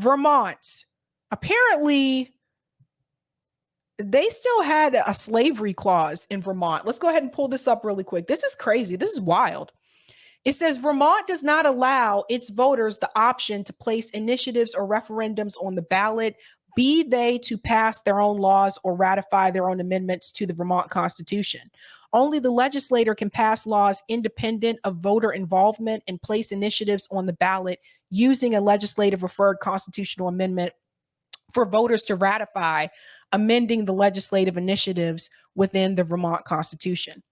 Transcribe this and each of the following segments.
Vermont, apparently they still had a slavery clause in Vermont. Let's go ahead and pull this up really quick. This is crazy. This is wild. It says Vermont does not allow its voters the option to place initiatives or referendums on the ballot, be they to pass their own laws or ratify their own amendments to the Vermont Constitution. Only the legislator can pass laws independent of voter involvement and place initiatives on the ballot using a legislative referred constitutional amendment for voters to ratify, amending the legislative initiatives within the Vermont Constitution.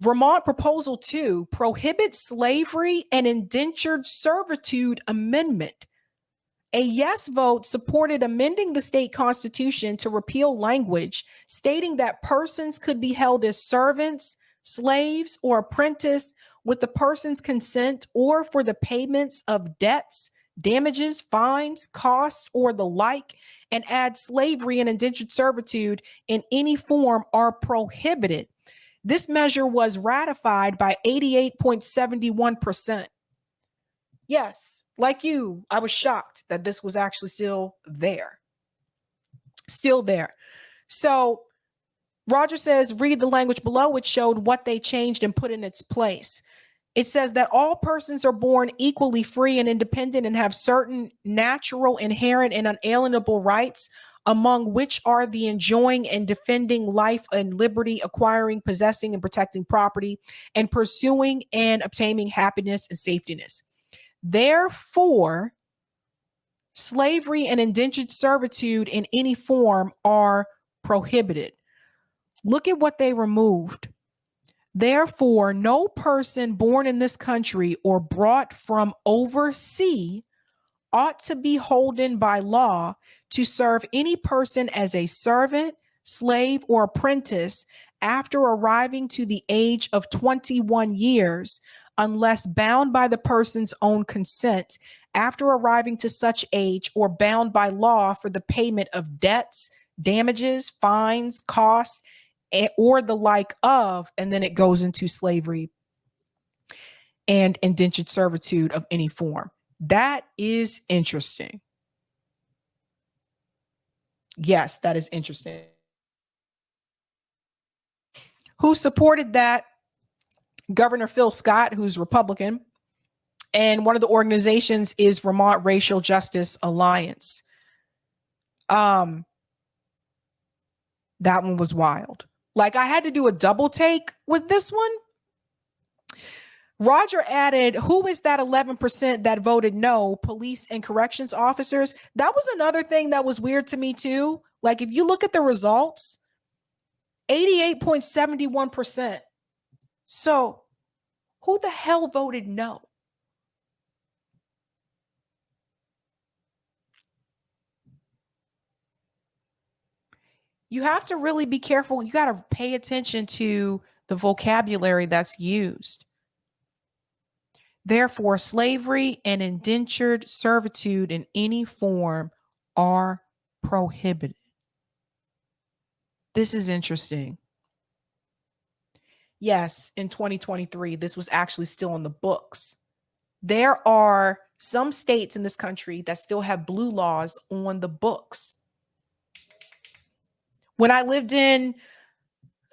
Vermont Proposal 2 prohibits slavery and indentured servitude amendment. A yes vote supported amending the state constitution to repeal language stating that persons could be held as servants, slaves, or apprentice with the person's consent or for the payments of debts, damages, fines, costs, or the like, and add slavery and indentured servitude in any form are prohibited. This measure was ratified by 88.71%. Yes, like you, I was shocked that this was actually still there. Still there. So Roger says, read the language below, which showed what they changed and put in its place. It says that all persons are born equally free and independent and have certain natural, inherent, and unalienable rights, among which are the enjoying and defending life and liberty, acquiring, possessing, and protecting property, and pursuing and obtaining happiness and safetiness. Therefore, slavery and indentured servitude in any form are prohibited. Look at what they removed. Therefore, no person born in this country or brought from overseas ought to be holden by law to serve any person as a servant, slave, or apprentice after arriving to the age of 21 years, unless bound by the person's own consent after arriving to such age or bound by law for the payment of debts, damages, fines, costs, or the like of, and then it goes into slavery and indentured servitude of any form. That is interesting. Yes, that is interesting. Who supported that? Governor Phil Scott, who's Republican. And one of the organizations is Vermont Racial Justice Alliance. That one was wild. Like, I had to do a double take with this one. Roger added, who is that 11% that voted no? Police and corrections officers. That was another thing that was weird to me too. Like, if you look at the results, 88.71%. So who the hell voted no? You have to really be careful. You got to pay attention to the vocabulary that's used. Therefore, slavery and indentured servitude in any form are prohibited. This is interesting. Yes, in 2023, this was actually still in the books. There are some states in this country that still have blue laws on the books. When I lived in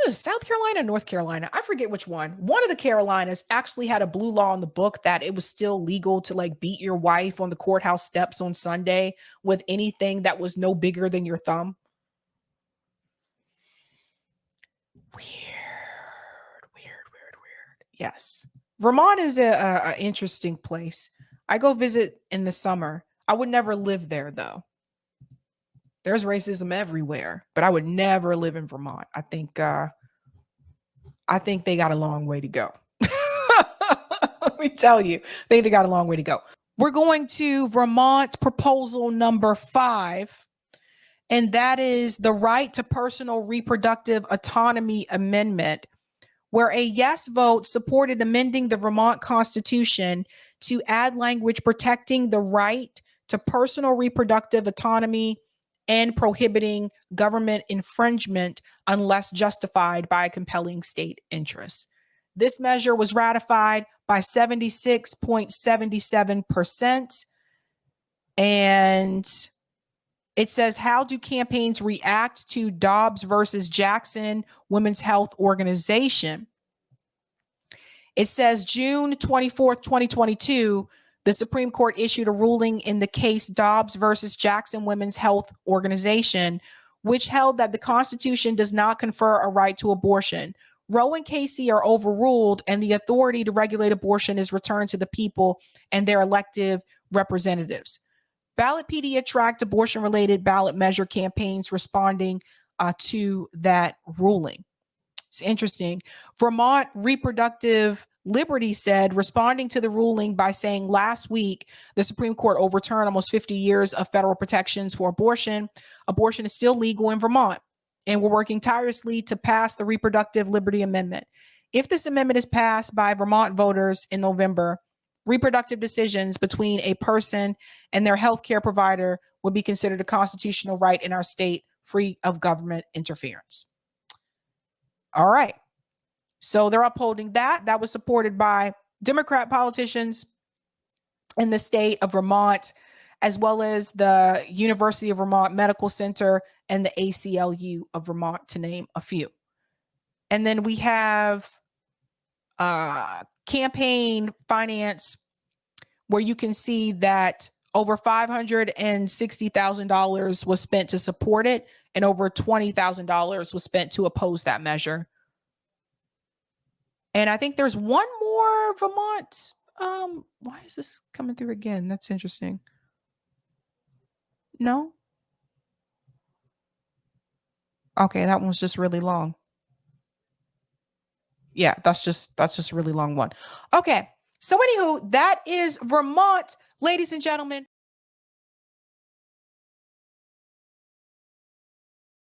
South Carolina, North Carolina, I forget which one. One of the Carolinas actually had a blue law on the book that it was still legal to like beat your wife on the courthouse steps on Sunday with anything that was no bigger than your thumb. Weird. Yes. Vermont is a interesting place. I go visit in the summer. I would never live there though. There's racism everywhere, but I would never live in Vermont. I think they got a long way to go. Let me tell you, they got a long way to go. We're going to Vermont proposal number 5, and that is the right to personal reproductive autonomy amendment, where a yes vote supported amending the Vermont Constitution to add language protecting the right to personal reproductive autonomy and prohibiting government infringement unless justified by a compelling state interest. This measure was ratified by 76.77%. And it says, how do campaigns react to Dobbs versus Jackson Women's Health Organization? It says June 24th, 2022, the Supreme Court issued a ruling in the case Dobbs versus Jackson Women's Health Organization, which held that the Constitution does not confer a right to abortion. Roe and Casey are overruled, and the authority to regulate abortion is returned to the people and their elected representatives. Ballotpedia tracked abortion-related ballot measure campaigns responding to that ruling. It's interesting. Vermont Reproductive Liberty said, responding to the ruling by saying last week, the Supreme Court overturned almost 50 years of federal protections for abortion. Abortion is still legal in Vermont, and we're working tirelessly to pass the Reproductive Liberty Amendment. If this amendment is passed by Vermont voters in November, reproductive decisions between a person and their healthcare provider would be considered a constitutional right in our state, free of government interference. All right. So they're upholding that. That was supported by Democrat politicians in the state of Vermont, as well as the University of Vermont Medical Center and the ACLU of Vermont, to name a few. And then we have campaign finance, where you can see that over $560,000 was spent to support it, and over $20,000 was spent to oppose that measure. And I think there's one more Vermont. Why is this coming through again? That's interesting. No? Okay, that one was just really long. Yeah, that's just a really long one. Okay. So anywho, that is Vermont, ladies and gentlemen.